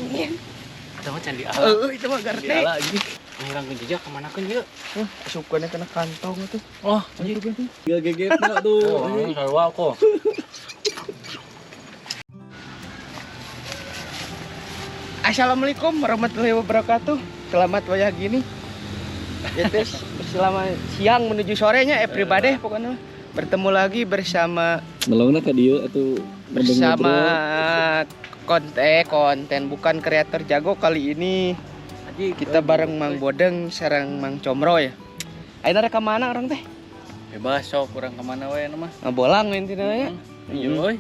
asingnya. Itu mah candi ala. Itu mah Candi gerde. ala anjing. Ngilang ke jejak kemana kan dia? Asupannya kena kantong tuh. Oh, anjing. Gak geget nak tuh. Oh, sarua kok. Assalamualaikum warahmatullahi wabarakatuh. Selamat wayah gini. Ya tes, selamat siang menuju sorenya everybody pokoknya. Bertemu lagi bersama Melongna ka dieu atuh bersama konten bukan kreator jago kali ini. Kita bareng Mang Bodeng sareng Mang Comro ya. Ayeuna rek ka mana orang teh? Bebas sok kurang kemana we mah. Ngabolang intina ya. Iya euy.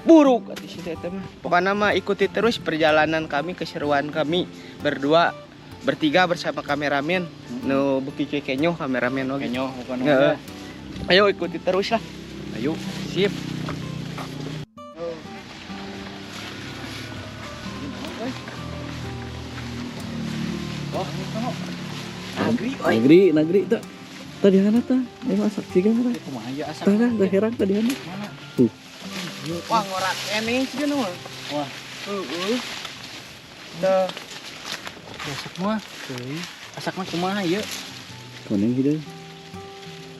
Buruk atuh si teh mah. Pokoknya mah ikuti terus perjalanan kami, keseruan kami berdua bertiga bersama kameramen. Nu beuki cuy kenyo kameramen oge. Kenyo bukan Heeh. Ayo ikuti terus lah. Ayo. Sip. Oh, Nagri tak. Tadi hana tah. Masak siga tah. Kumaha ya asap. Tah herang tadi hana. Mana? Tuh. wah ngorak ini sih nu. Wah, Dah. asap mah. Teuing. Asak mah kumaha ieu? Koneng hideung.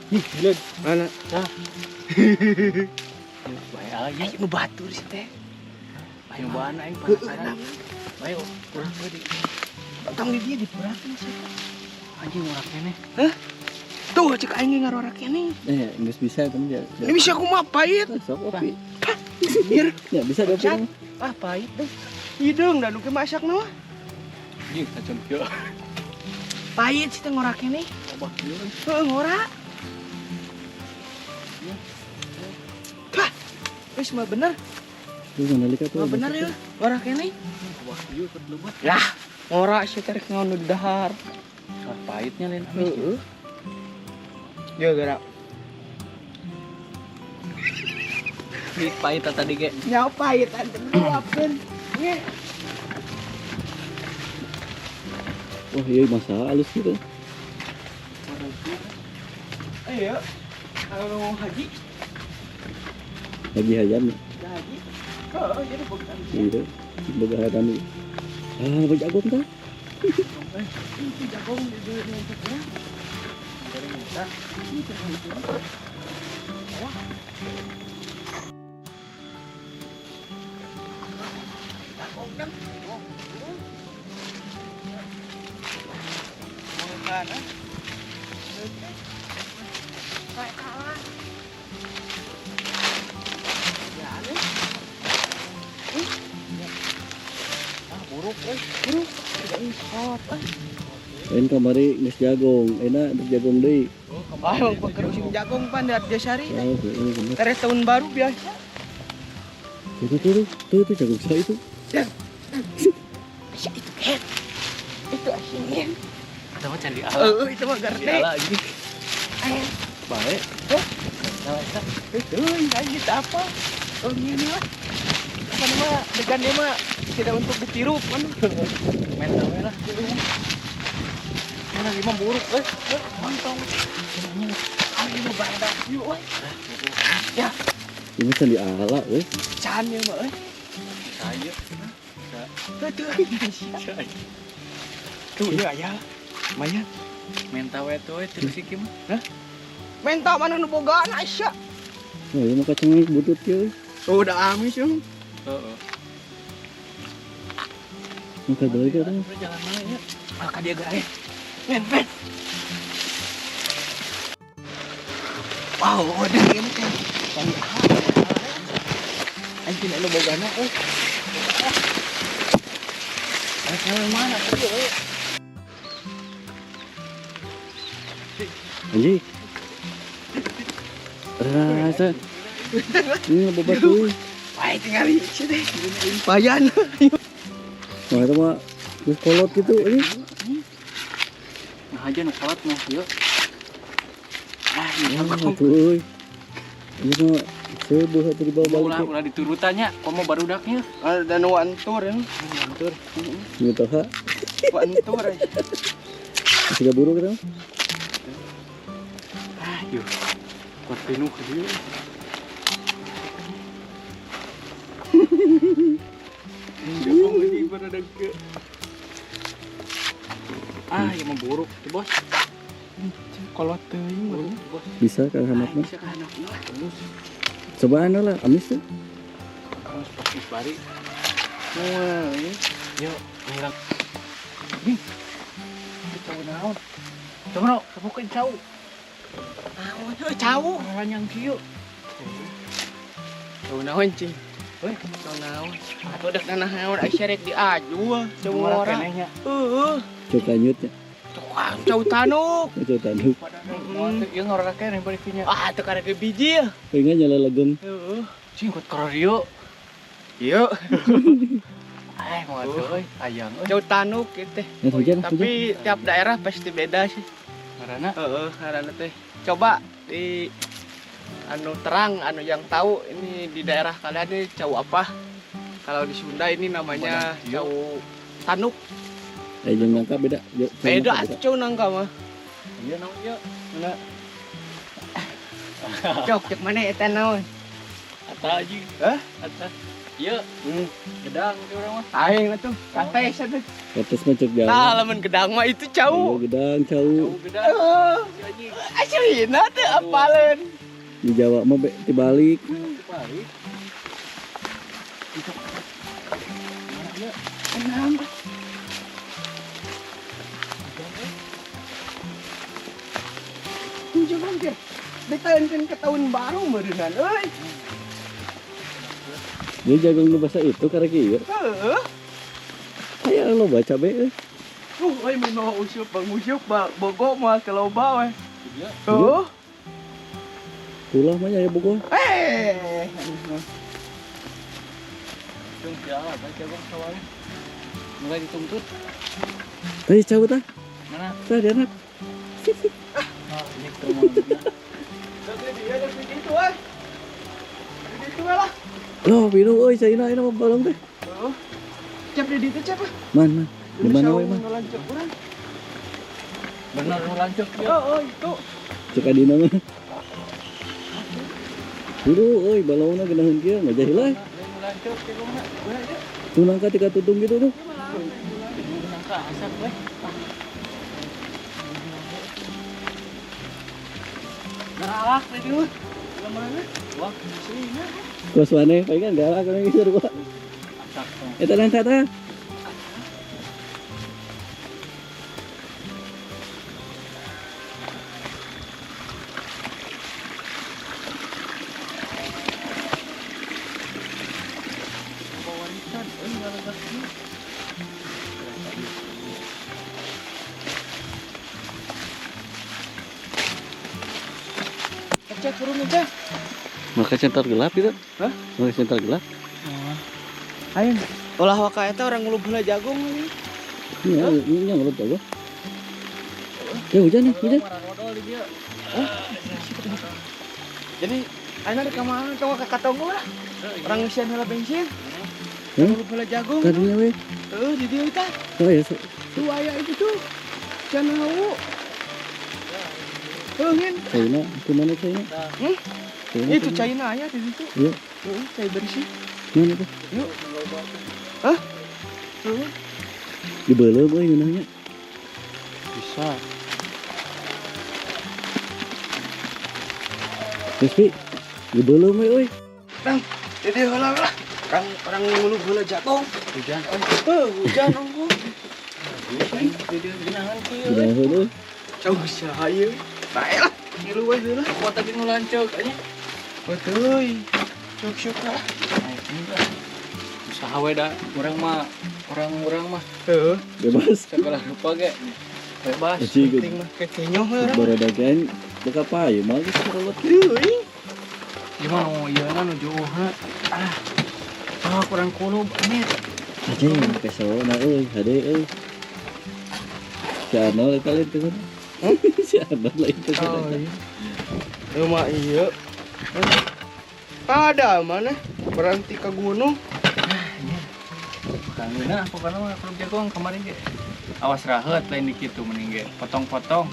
Ih, lihat mana? Tah. Bae lagi. Ayo nu batur sih teh. Ayo baan aing penasaran. Ayo, kurang tadi. Tong di dia dipurakeun sih. Anjing ngorak keneh. Tuh cek aing ngarorak ini. Geus bisa kan dia. Ini bisa kumaha pahit. Sok opi. Mir, Ya bisa deh. ah pahit deh. Hideung dan nuke masak mah. Anjing kacon kieu. Pahit sih teh ngorak ini. Obah kieu. Ngorak. Hah, wis mah bener. Tuh nalika tuh. Mah bener ya. Ngorak ini. Obah kieu ket leubat. Lah, ngorak sih teh ngaon di dahar. Ah pahitnya lain amis. Heeh. Ya gerak. Di pahit tadi ge. Nya pahit ante duapkeun. Nya. Wah, iya masa halus gitu. Ayo. Kalau haji, Lagi hajan. haji. Heeh, jadi bukan. Gitu. Boga hajan. Bejagong tah. Itu jagung di ya. Lain kamari geus jagong, enak jagong deui. Ayo pengkerusin jagung pan di Arjasari. Oh, bener. Teres tahun baru biasa. Tuh jagong saya itu. Itu kan. Itu asinnya. Itu mah candi ala. Itu mah Candi gerde. ala anjing. Ayo. Bae. Salah eta. Itu kayak apa? Oh ini lah. Apa nama degan dia mah tidak untuk ditiru kan. Mental we lah. Mana lima buruk mantong. Ayo mah badak. Yuk we. Ya, Ini can di ala weh. can ya mah euy. Saya. Tuh ya ya. Maya. Mental we tuh terus iki mah. Menta mana nu bogaan Aisyah. Wah, ini mah kacang butut kieu. Udah amis ya. Heeh. Muka deui ka tah. Jalan mana ya? Maka dia gawe. Men. Wow, udah ini kan. Anjing lu bogana euy. Ayo mana tadi euy? Anjing. Rasa. Ini bobat tuh. Wah, tinggal sih deh. Bayan. Wah, itu mah geus kolot gitu ini. Nah aja nu kolot mah yuk. Tuh. Ini mah seueuh atuh di bawah balik. Ulah diturutannya, komo barudaknya. Dan wantur ya. Mantur. Ini tah. Wantur aja. Siga buru kita. Yuk. Kuat penuh ke dia. Jepang lagi Baradagge. Ah, yang memburuk, tuh bos. Kolot teuing Buruk, mah. bos. Bisa kan hanap mah. Bisa kan anak terus. Cobaan lah, amis tuh. Terus pakai bari. Wah, ini Yuk, ngilang. Nih. Cau naon? Coba no, kebukin cau. naon euy cau. Orang yang kieu. Cau naon cing? Weh, Cau naon? Atuh dek nanah naon ai syarek diaju semua orang orang. kenehnya. Heeh. Cok kanyutnya. Cau tanuk. Cok tanuk. Ieu ngorang keneh bari kinya. Ah, teu karek biji ya. Pengen nyala lagung. Heeh. Cing kut karadio. Ieu. Eh, mau euy, ayang euy. Cau tanuk gitu teh. Ya hujan, hujan. Tapi tiap daerah pasti beda sih. Karena Heeh, ngaranna teh. Coba di anu terang, anu yang tahu ini di daerah kalian ini cau apa? Kalau di Sunda ini namanya cau tanuk. Jeung nangka beda. Yuk, Beda atuh cau nangka mah. ieu naon ieu? Mana? Cok mana eta naon? Ata aja. Hah? Ata. Ieu gedang di urang mah. Aing atuh, santai saja. Atas mah cok jalan. Nah, lamun gedang mah itu Ayo cau. gedang cau. Gedang. Heeh. Aslina teh apaleun. Di Jawa mah dibalik. Balik. Kenapa? Jangan ke. Dekain ke tahun baru meureunnan euy. Dia jagung nu bahasa itu karek ieu. Heeh. Aya lo baca be. Euy mino usup bang usup bogo mah keloba we. Iya. Tuh. Ulah mah aya bogo. Tung piala baca bang sawang. Mulai dituntut. Tadi cau tah. Mana? Tah dia anak. Oh, ini kemana? Dari gitu ah. Dari gitu lah. Loh, biru euy caina ini mah balong teh. Heeh. Cep di ditu cep ah. Man. Di mana we mah? Lanjut urang. Bener lanjut ya. Oh, itu. Cek adina mah. Biru euy balongna geunaheun kieu ngajah lah. Lanjut ke mana? Tunang ka tika tutung gitu tuh. Nangka asap weh. Ngalak teh dulu. Lemana? Wah, sini. Kos maneh palingan galak kana geus gua. Asap. Eta nangka tah. Cek turun aja. Maka centar gelap gitu. Hah? Maka centar gelap. Ayo. Ulah waka eta orang ngulub heula jagung ini. Iya, ini yang urut gua. Ya hujan nih, hujan. Rodol di dia. Jadi ayeuna di kamar tong ka katonggo lah. Orang ngisian heula bensin. Hah? Ngulub heula jagung. Tadinya we. Heeh, di dieu tah. Oh ya, Tuh aya itu tuh. Can hau. Ngin. China, ke mana China? China, Itu China aya di situ. Iya, Heeh, saya bersih. mana tuh? Yuk. Hah? Heeh. Di beuleum euy ngeunahnya. Bisa. Geus pi. Di beuleum we euy. Dang, jadi heula lah. Orang ngulub heula jagung. Hujan. Hujan ongko. Di dia genangan kieu. Udah euy. Jauh sahaya. Bae lah. Ngilu we heula. Kuat tadi ngelancok aja. Betul. Cuk-cuk lah. Usaha we da. Orang mah Heeh. Bebas. segala rupa ge. Bebas. Aci Penting mah kekenyo heula. baradagan beka payu mah geus karolot. Euy. Gimana mau ieu na nuju uhna. Kurang kulub ini. Aja yang kesona euy, hade euy. Si Arnold eta lain teh. Si Arnold lain teh. Oh iya. Rumah iya. Ada mana? Berhenti ke gunung. Kangeuna pokona mah kulub jagung kemarin ge. Awas rahet lain di kitu mending ge. Potong-potong.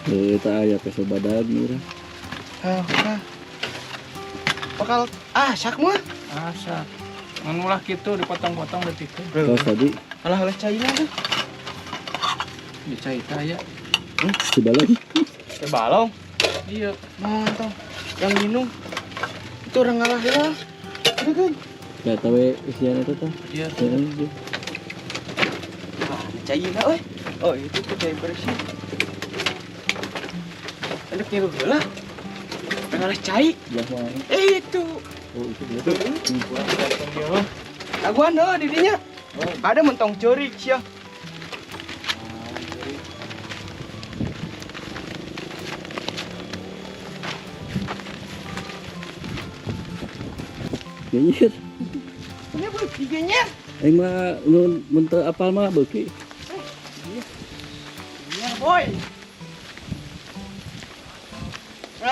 Heuh eta aya peso badan urang. Ah. Bakal sak mah. Asa. Manulah gitu dipotong-potong detik itu. Kaos tadi Alah cairnya tuh. Dicai ya. di balon. Balong. Iya. Mantap. Yang minum itu orang ngalah ya. Udah kan? Gak tahu isian itu tuh. Iya. Wah, cairnya euy. Oh, itu tuh cair bersih. Enak ngilu heula. Ngalah cair. Belah mana? Itu. Oh itu dia. Aguan didinya. Ada mentong curi sia. Nyir. Ini boleh tiganya. Aing mah nun menteu apal mah beuki. Iya, boy.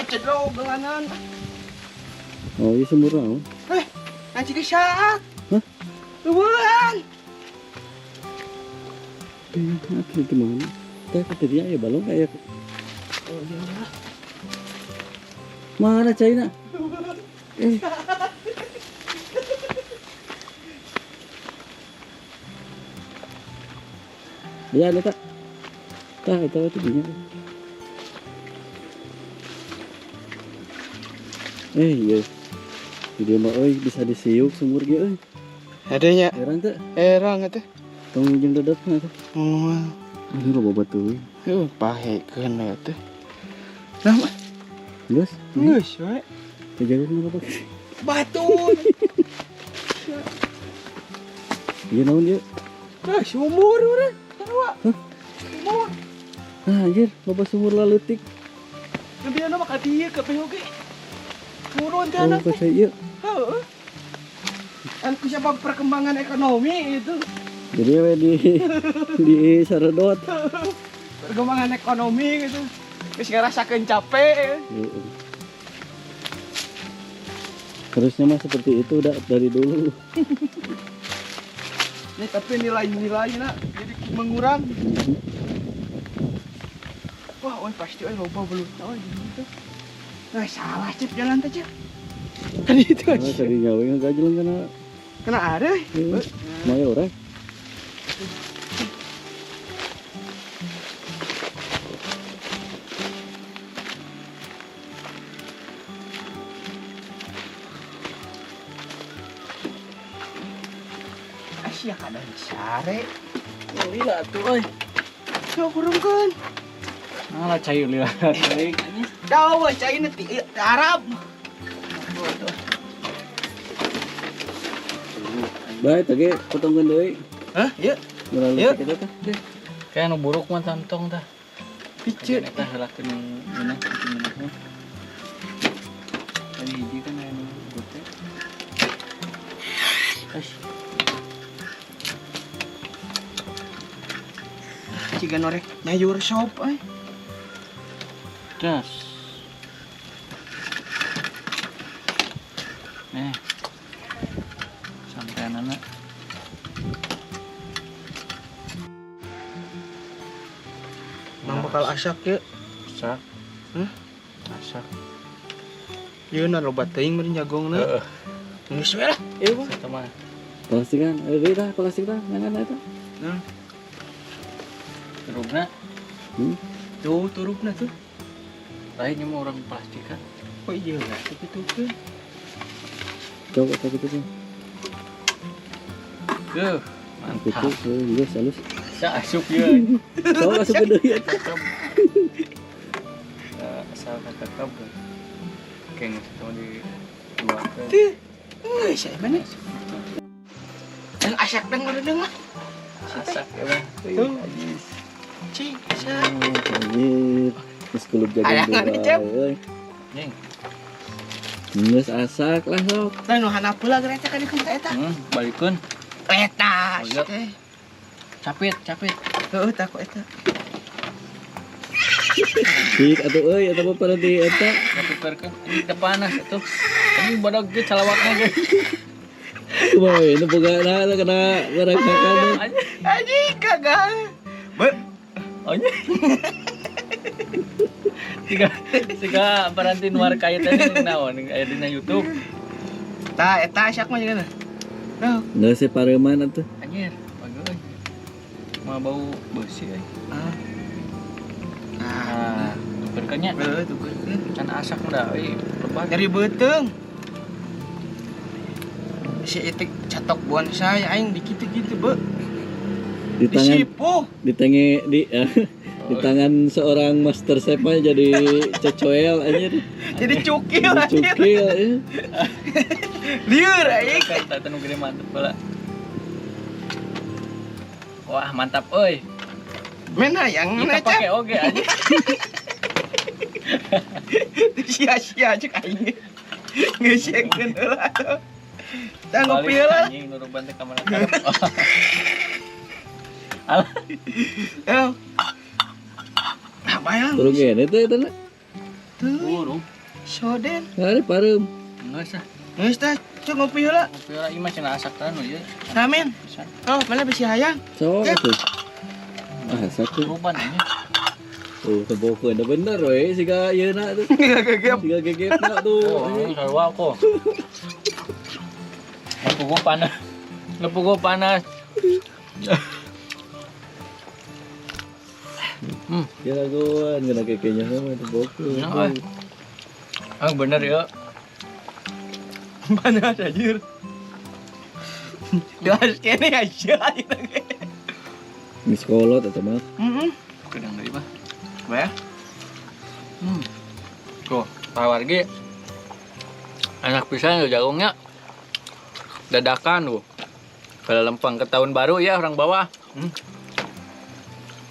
Cedro belanan. Oh, iya sumur naon? Nanti ke saat. Hah? Tuhan. Akhirnya gimana? Kayak ketirnya ya balong kayak Oh, iya. mana China? Ya, ini tak. Tah, itu dia. Iya. Dia mah euy bisa disiuk sumur ge euy. Adanya Heran teh. erang itu. Tong jeung dedep na teh. Oh, Ini loba batu. pahekeun eta. Nah, mah Geus, geus we. kejagaan apa? Batu. Ieu naon ieu? Sumur urang. Sarua. Sumur. Ah, anjir, loba sumur laleutik. Gedeuna mah ka dieu ke POG. Turun teh Oh, anak. ka ieu. Heeh. Kan siapa perkembangan ekonomi itu. Jadi we di saredot. Perkembangan ekonomi gitu. Geus ngarasakeun capek. Harusnya mah seperti itu udah dari dulu. Nih tapi nilai-nilainya jadi mengurang. Wah, oi pasti oi loba belum tahu gitu. Nah, salah cip jalan teh Cip. Kan itu Nah, aja. tadi nyawe enggak jalan kana Kena ada. maya orang. Asia kada sare. Lila tuh euy. Yo kurungkeun. Lah cai lila. Daw we caina ti Arab. Baik, tadi potongkeun deui. Hah? Ieu. Murah Ieu. kita teh. Kayak nu buruk mah tantong tah. Piceun. Eta heulakeun minang kitu minang. Tadi hiji kan aya nu buruk teh. Ciga norek nyayur sop euy. Das. Sampean anak. Mang bakal asak ye. Asak. Hah? Asak. Ieu na loba teuing meureun jagongna. Heeh. Geus we lah. Ieu mah. Eta mah. Plastikan, deui dah plastik dah, ngangan eta. Turupna. Tuh turupna tuh. Lain mah orang plastikan. Oh iya lah, gitu kan. Coba kita gitu kan. Geuh, Itu mantap. geus halus. Sa asup ye. Coba asup ke deui eta. Asal kakak keng itu di dua ke. Tuh. Saya mana? Yang asak dan merenung mah. Asak ya bang. Tuh. Cing, asak. Anjir. Geus kulup jagung Ayangan dua, dicep. euy. Neng. Geus asak lah sok. Dan nu hanapeula gereta kan ikut eta. Balikeun. Eta. Oh, iya. teh. Capit, capit. Heuh tah ku eta. Cik atuh euy eta mah pada di eta. Capit ini teh panas atuh. Ini badag ge calawakna ge. Boy, nu boga na kena barang kakak. Anjing kagak. Be, Onya. Siga paranti nuar kaya teh naon aya dina YouTube. tah eta asak mah jeung Nah, Nggak separeman atuh. Anjir, bagus. Mah bau bersih euy. Nah, tukerkeun nya. Tukeurkeun. Can asak da euy, lebat. Dari beuteung. Si itik catok bonsai aing dikit gitu, Be. Di tangan Disipuh. di tangan seorang master chef mah jadi cocoel anjir. Jadi cukil anjir. Cukil ya. Lieur aing. Kan tanu gede mantep pula. Wah, mantap euy. Men hayang Kita pakai oge aja. sia-sia cek aing. Ngeusiekeun heula. Tanggup Balik lah. anjing nuruban teh ka mana karep. Alah. Ayo. Apa ya? Turun gini tuh itu lah. Tuh. Burung. Soden. Hari parum. Geus ah. Geus tah, cuk ngopi heula. Ngopi lah ieu mah cenah asak tanu ieu. Ramen. Pisan. Oh, mana bisi hayang? So Ya. tuh. Ah satu. Nuruban anjing. Oh tebokeun da bener we siga yeuna tuh. Gegep. Siga gegepna tuh. Oh, ini sarua kok. Lepugo panas. Lepugo panas. Kira goan kena kekenya sama tebokeun. Nah, bener ya. Panas anjir. Gas kene aja. Miskolot atau mah. Kedang deui mah. Bah. Tuh, tawar ge. Enak pisan ya jagungnya. Dadakan tuh. Kalau lempeng ke tahun baru ya orang bawah.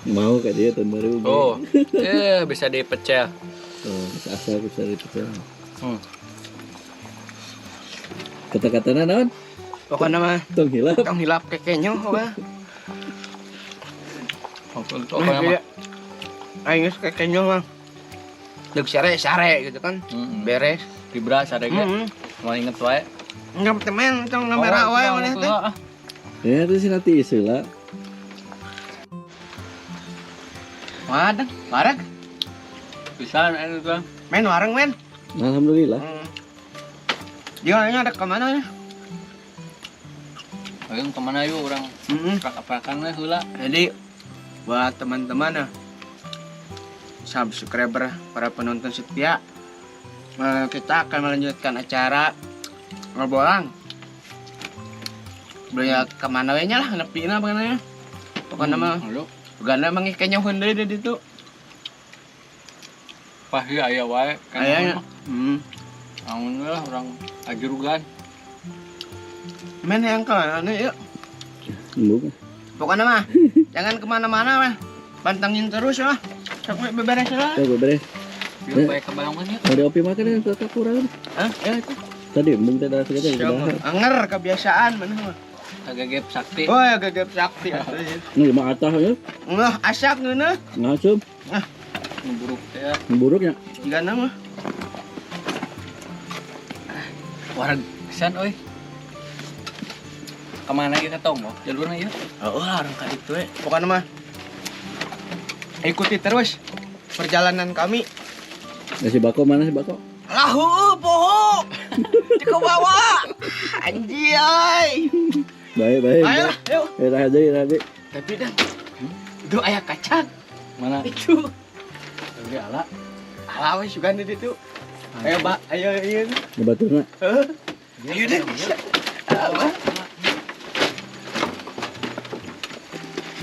Mau kayak dia tahun baru. Oh, bisa dipecel. Oh, asal bisa dipecah. Kata-katana naon? Pokoknya mah Tong hilap. tong hilap kekenya wah. Pokoknya mah. Aing geus kekenya mah. Deuk sare-sare gitu kan. Beres. Libra sadege. Mau inget wae. Enggak temen tong kamera wae maneh teh. Ya itu sih nanti isu lah. Wadang, wareg. Pisan anu tuh. Men wareng men. Alhamdulillah. Dia ada kemana ya? Ayo kemana yuk orang prak-prakan we heula. Jadi buat teman-teman subscriber para penonton setia, kita akan melanjutkan acara ngobolang. Beliau kemana we nya lah, nepi na pokoknya. Pokoknya mah Halo. gana mangikanya heundeui di ditu. Pasti aya wae. Ayahnya. Alhamdulillah orang ajurugan. Men yang kemana yuk? Bukan. Pokoknya mah jangan kemana-mana mah. Pantengin terus mah. Sampai beberes lah. Tuh beres. Biar baik kebayang ya. Ada opi makan ya kakak kurang. Hah? Ya itu. Tadi mung teh dah segede udah. Anger kebiasaan mana mah. Agak sakti. Oh ya gagap sakti. Ini mah atah ya. Ngah asak ngeuneuh. Ngasum. Buruk ya. Buruknya. Digana mah. Warag pisan euy. Kemana kita tong mau? Jalurnya ya. Oh, orang kali itu pokoknya mah ikuti terus perjalanan kami. Si Bako mana si Bako? Lahu poho. Di ke bawah. Anjay. Baik. Ayo, yuk. Aja. Tapi dan itu ayah kacang. Mana? Itu. Oke ala. Ala we juga di situ. Ayo, Mbak. Ayo. Ngebaturna. Ayo deh. Apa?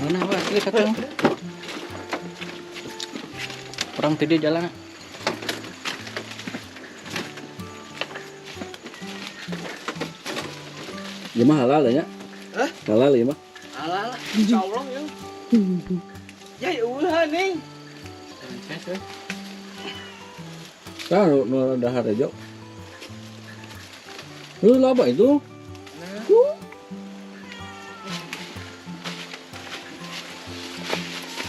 Mana apa asli katong? Orang tadi jalan. Ya mah halal ya. Hah? Halal ya mah. Ala, insyaallah ya. Ya ulah nih. Taruh no dahar aja. Lu apa itu?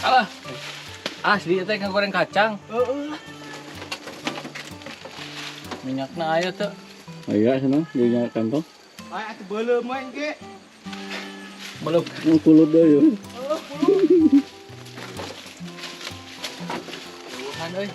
Alah. Asli teh goreng kacang. Minyakna aya teh. Aya sana di kantong. Ay atuh beuleum main ge. Belum. Yang kulut deui. Tuhan euy.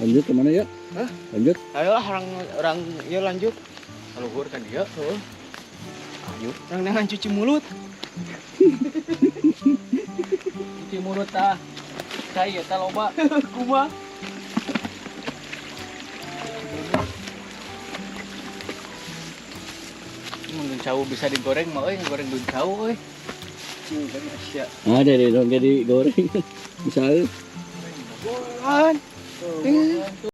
Lanjut kemana ya? Hah? Lanjut. Ayolah orang ya lanjut. Luhur kan dia. Heeh. Ayo, orang dengan cuci mulut. Cuci mulut tah. Saya tah loba. Kumaha? Mun cau bisa digoreng mah euy, goreng dun cau euy. Cing kan Asia. Ada deh dong jadi goreng. Misalnya Kan.